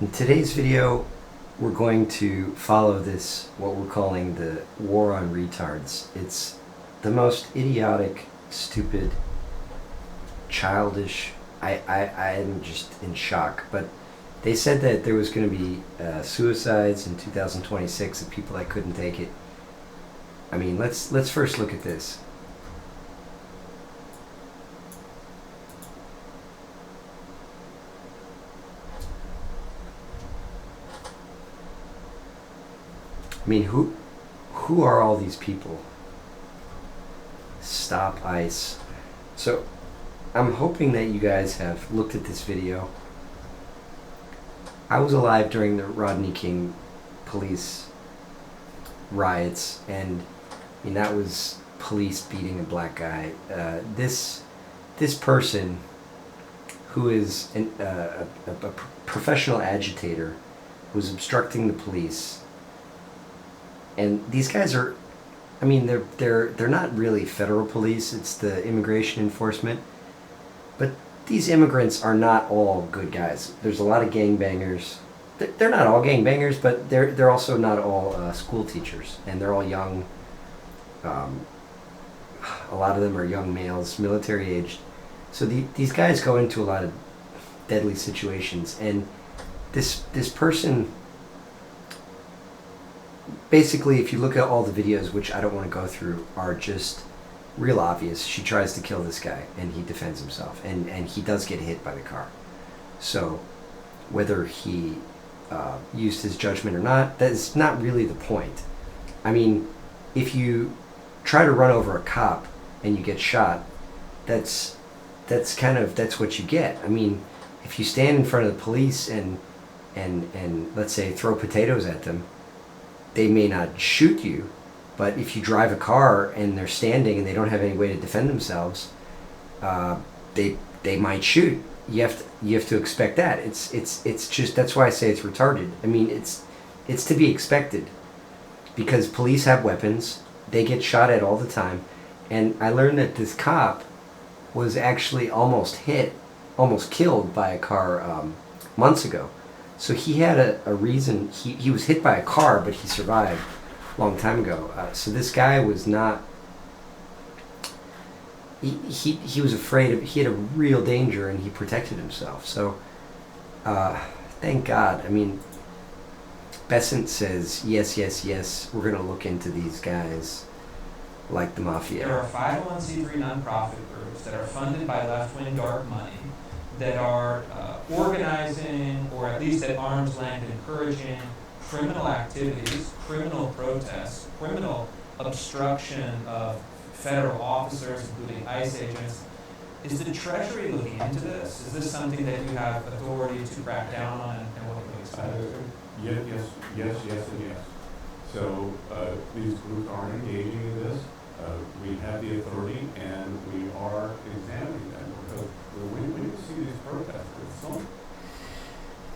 In today's video, we're going to follow this, what we're calling the war on retards. It's the most idiotic, stupid, childish, I'm just in shock. But they said that there was going to be suicides in 2026 of people that couldn't take it. I mean, let's first look at this. I mean, who are all these people? Stop ICE. So, I'm hoping that you guys have looked at this video. I was alive during the Rodney King police riots, and I mean, that was police beating a black guy. This person, who is a professional agitator, was obstructing the police. And these guys are, I mean, they're not really federal police. It's the immigration enforcement. But these immigrants are not all good guys. There's a lot of gangbangers. They're not all gangbangers, but they're also not all school teachers, and they're all young. A lot of them are young males, military aged. So these guys go into a lot of deadly situations, and this person. Basically, if you look at all the videos, which I don't want to go through, are just real obvious. She tries to kill this guy, and he defends himself, and he does get hit by the car. So, whether he used his judgment or not, that's not really the point. I mean, if you try to run over a cop and you get shot, that's what you get. I mean, if you stand in front of the police and let's say throw potatoes at them, they may not shoot you, but if you drive a car and they're standing and they don't have any way to defend themselves, they might shoot. You have to expect that. It's just, that's why I say it's retarded. I mean, it's to be expected, because police have weapons. They get shot at all the time, and I learned that this cop was actually almost killed by a car months ago. So he had a reason. He was hit by a car, but he survived a long time ago. So this guy was not. He was afraid of. He had a real danger, and he protected himself. So, thank God. I mean, Besant says yes. We're going to look into these guys, like the mafia. There are 501c3 nonprofit groups that are funded by left-wing dark money, that are organizing, or at least at arm's length, encouraging criminal activities, criminal protests, criminal obstruction of federal officers, including ICE agents. Is the Treasury looking into this? Is this something that you have authority to crack down on, and what can we expect? Yes, and yes. So these groups are engaging in this. We have the authority, and we are examining them, because when you see these protests,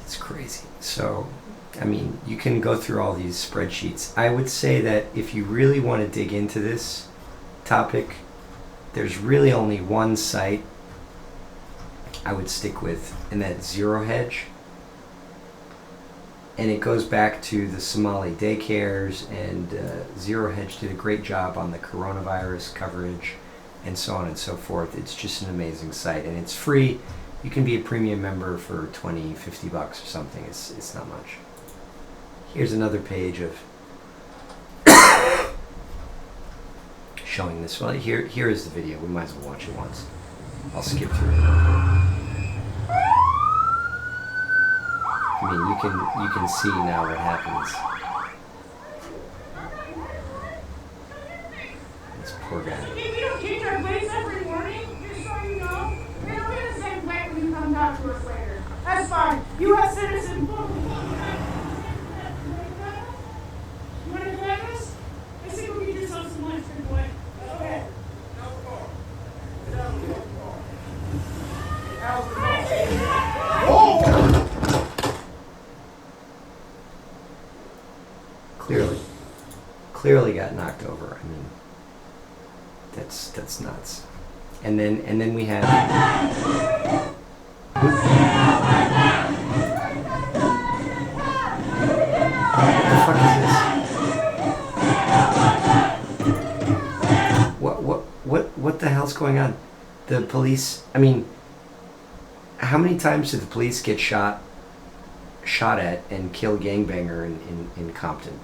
it's crazy. So, I mean, you can go through all these spreadsheets. I would say that if you really want to dig into this topic, there's really only one site I would stick with, and that's Zero Hedge. And it goes back to the Somali daycares, and Zero Hedge did a great job on the coronavirus coverage and so on and so forth. It's just an amazing site, and it's free. You can be a premium member for $20, $50 or something. It's not much. Here's another page of showing this. Well, here is the video. We might as well watch it once. I'll skip through it. I mean, you can see now what happens. This poor guy. We don't change our plates every morning, just so you know. It'll be the same plate when you come talk to us later. That's fine. U.S. citizen. You want to drive us? I think we can just have some lunch for boy. Okay. Clearly got knocked over. I mean, that's nuts. And then we have the fuck is this? What the hell's going on? The police, I mean, how many times did the police get shot at and kill a gangbanger in Compton?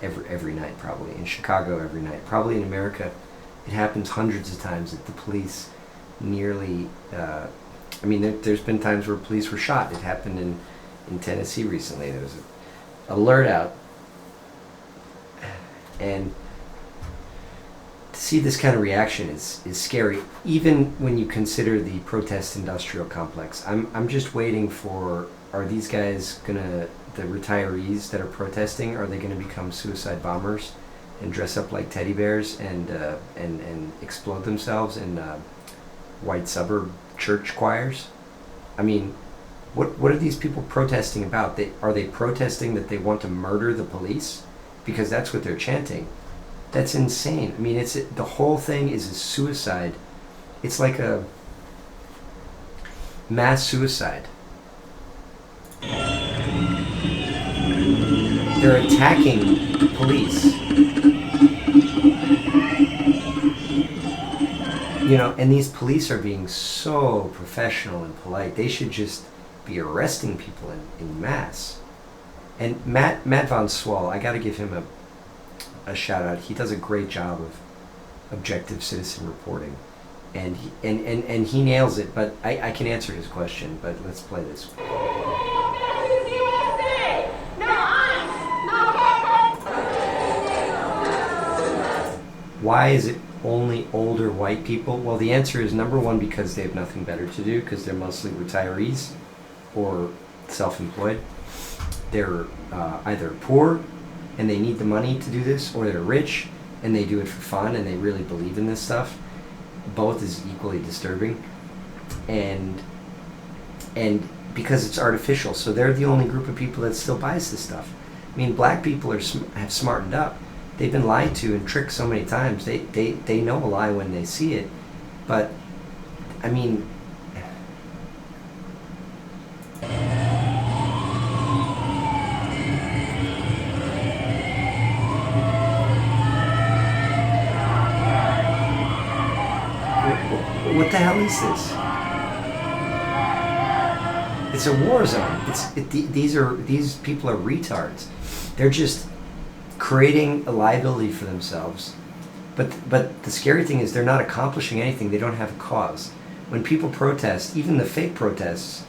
Every night, probably. In Chicago, every night. Probably in America, it happens hundreds of times that the police nearly, there's been times where police were shot. It happened in Tennessee recently. There was an alert out. And to see this kind of reaction is scary, even when you consider the protest industrial complex. I'm just waiting for, are these guys gonna, the retirees that are protesting, are they gonna become suicide bombers and dress up like teddy bears and explode themselves in white suburb church choirs? I mean, what are these people protesting about? Are they protesting that they want to murder the police? Because that's what they're chanting. That's insane. I mean, the whole thing is a suicide. It's like a mass suicide. They're attacking police. You know, and these police are being so professional and polite. They should just be arresting people in mass. And Matt Von Swall, I got to give him a shout out. He does a great job of objective citizen reporting, and he nails it. But I can answer his question. But let's play this. Why is it only older white people? Well, the answer is number one, because they have nothing better to do, because they're mostly retirees or self-employed. They're either poor and they need the money to do this, or they're rich and they do it for fun and they really believe in this stuff. Both is equally disturbing, and because it's artificial, so they're the only group of people that still buys this stuff. I mean, black people have smartened up. They've been lied to and tricked so many times. They know a lie when they see it, but I mean, what the hell is this? It's a war zone. These people are retards. They're just creating a liability for themselves. But the scary thing is they're not accomplishing anything. They don't have a cause. When people protest, even the fake protests,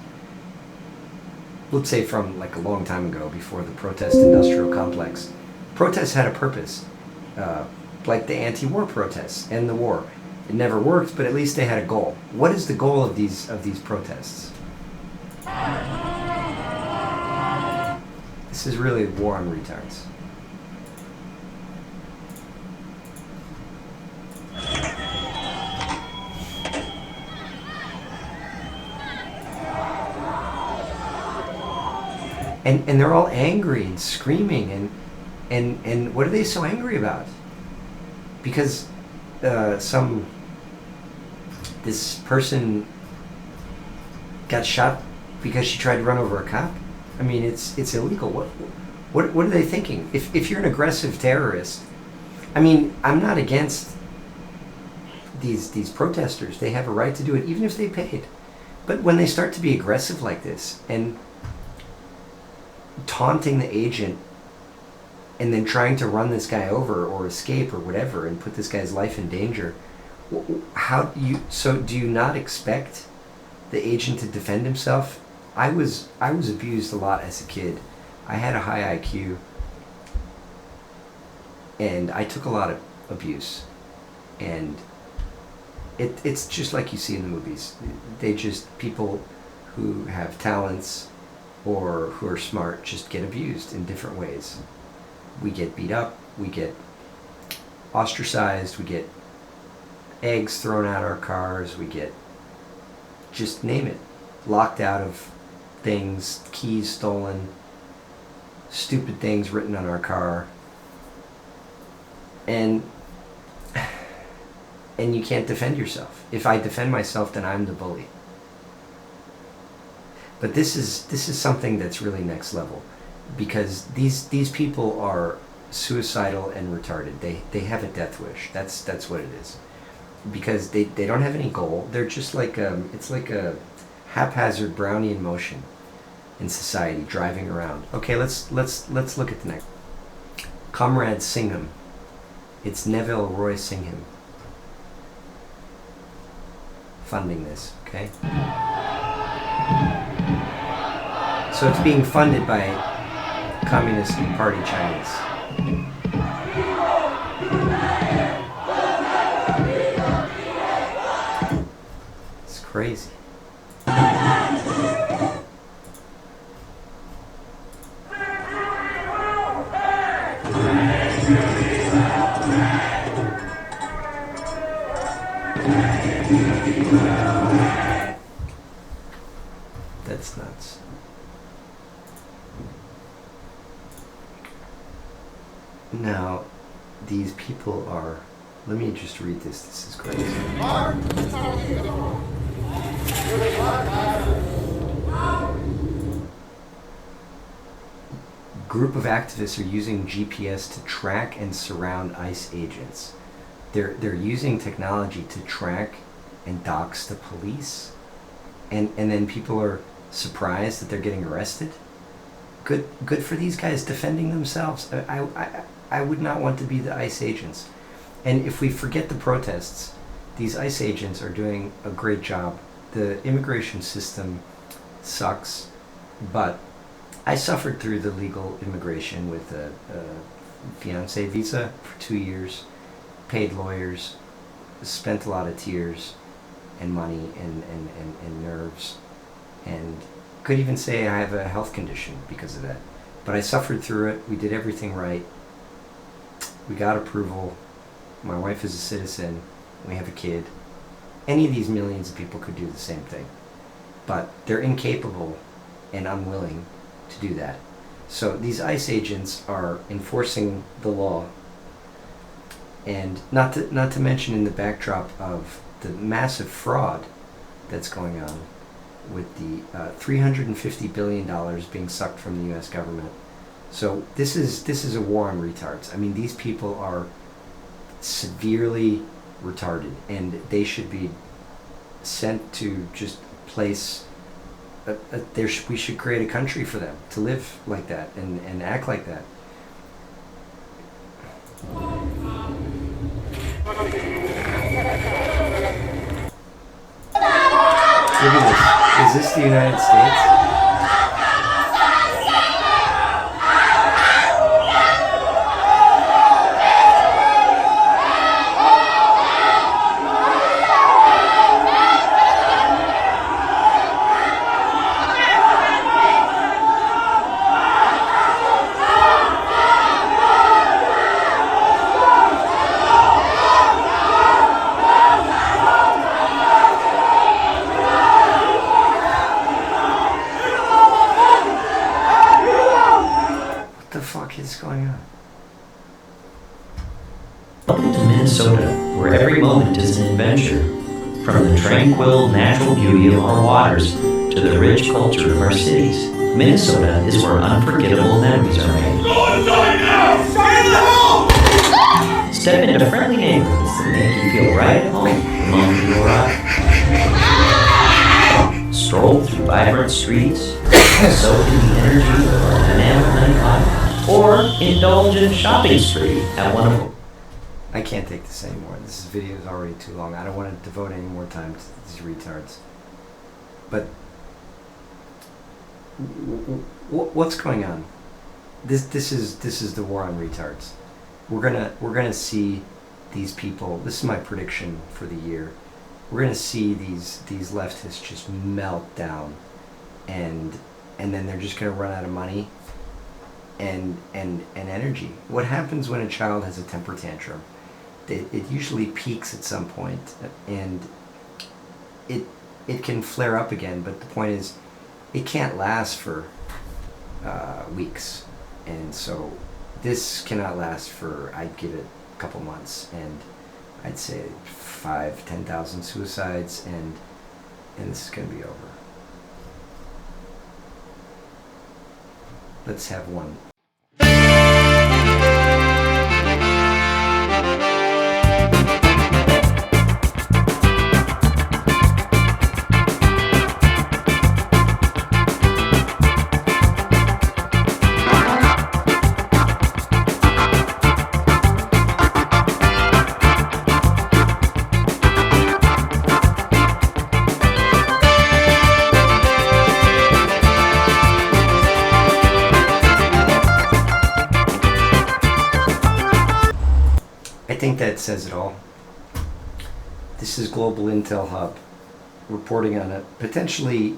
let's say from like a long time ago, before the protest industrial complex, protests had a purpose, like the anti-war protests and the war. It never worked, but at least they had a goal. What is the goal of these protests? This is really a war on retards. And they're all angry and screaming and what are they so angry about? Because this person got shot because she tried to run over a cop. I mean, it's illegal. What are they thinking? If you're an aggressive terrorist, I mean, I'm not against these protesters. They have a right to do it, even if they paid. But when they start to be aggressive like this and taunting the agent and then trying to run this guy over or escape or whatever and put this guy's life in danger, do you not expect the agent to defend himself? I was abused a lot as a kid. I had a high IQ and I took a lot of abuse, and it's just like you see in the movies. People who have talents or who are smart just get abused in different ways. We get beat up, we get ostracized, we get eggs thrown out our cars, we get, just name it, locked out of things, keys stolen, stupid things written on our car, and you can't defend yourself. If I defend myself, then I'm the bully. But this is something that's really next level. because these people are suicidal and retarded. They have a death wish. That's what it is. Because they don't have any goal. They're just like it's like a haphazard Brownian motion in society, driving around. Okay, let's look at the next. Comrade Singham. It's Neville Roy Singham funding this, okay? So it's being funded by Communist Party Chinese. It's crazy. That's nuts. Now, these people are... Let me just read this. This is crazy. Group of activists are using GPS to track and surround ICE agents. They're using technology to track and dox the police, and then people are surprised that they're getting arrested. Good for these guys defending themselves. I would not want to be the ICE agents. And if we forget the protests, these ICE agents are doing a great job. The immigration system sucks, but I suffered through the legal immigration with a fiancé visa for 2 years, paid lawyers, spent a lot of tears and money and nerves, and could even say I have a health condition because of that. But I suffered through it. We did everything right. We got approval. My wife is a citizen. We have a kid. Any of these millions of people could do the same thing. But they're incapable and unwilling to do that. So these ICE agents are enforcing the law, and not to mention in the backdrop of the massive fraud that's going on with the $350 billion being sucked from the U.S. government. So this is a war on retards. I mean, these people are severely retarded, and they should be sent to just a place. We should create a country for them to live like that and act like that. Look at this. Is this the United States? What is going on? Welcome to Minnesota, where every moment is an adventure. From the tranquil natural beauty of our waters to the rich culture of our cities, Minnesota is where unforgettable memories are made. Go inside now! Stay in the home! Step into friendly neighborhoods that make you feel right at home among the Stroll through vibrant streets, soak in the energy of our dynamic nightlife, or indulge in a shopping spree at one of... I can't take this anymore. This video is already too long. I don't want to devote any more time to these retards. But what's going on? This is the war on retards. We're gonna see these people. This is my prediction for the year. We're gonna see these leftists just melt down, and then they're just gonna run out of money and energy. What happens when a child has a temper tantrum? It usually peaks at some point, and it can flare up again. But the point is, it can't last for weeks, and so this cannot last for, I'd give it a couple months, and I'd say 5,000-10,000 suicides, and this is going to be over. Let's have one. I think that says it all. This is Global Intel Hub reporting on a potentially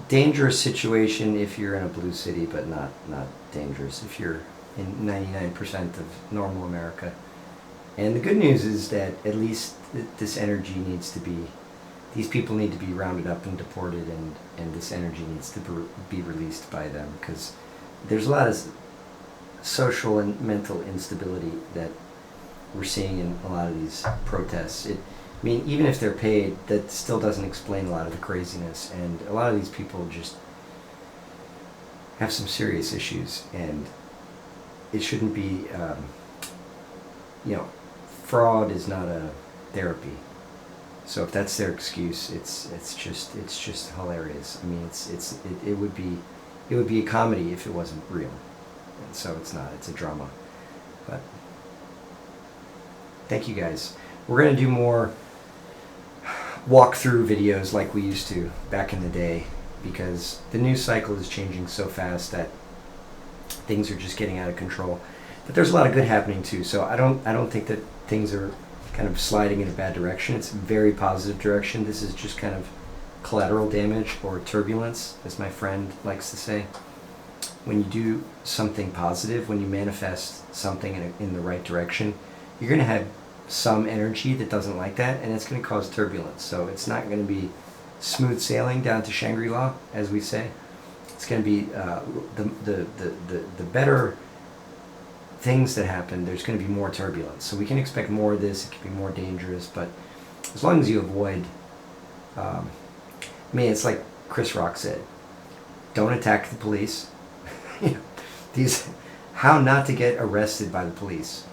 dangerous situation if you're in a blue city, but not dangerous if you're in 99% of normal America. And the good news is that at least this energy needs to be, these people need to be rounded up and deported, and this energy needs to be released by them, because there's a lot of social and mental instability that we're seeing in a lot of these protests. I mean, even if they're paid, that still doesn't explain a lot of the craziness, and a lot of these people just have some serious issues, and it shouldn't be, fraud is not a therapy. So if that's their excuse, it's just hilarious. I mean, it would be a comedy if it wasn't real, and so it's not. It's a drama, but. Thank you guys. We're going to do more walkthrough videos like we used to back in the day, because the news cycle is changing so fast that things are just getting out of control. But there's a lot of good happening too, so I don't think that things are kind of sliding in a bad direction. It's a very positive direction. This is just kind of collateral damage, or turbulence, as my friend likes to say. When you do something positive, when you manifest something in the right direction, you're going to have some energy that doesn't like that, and it's going to cause turbulence. So it's not going to be smooth sailing down to Shangri-La, as we say. It's going to be the better things that happen. There's going to be more turbulence. So we can expect more of this. It can be more dangerous, but as long as you avoid, it's like Chris Rock said, don't attack the police. How not to get arrested by the police.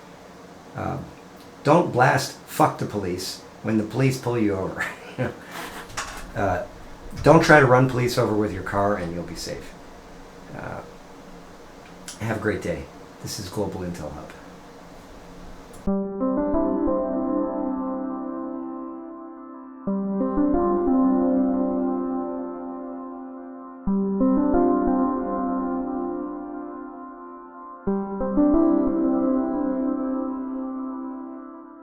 Don't blast "fuck the police" when the police pull you over. Don't try to run police over with your car, and you'll be safe. Have a great day. This is Global Intel Hub.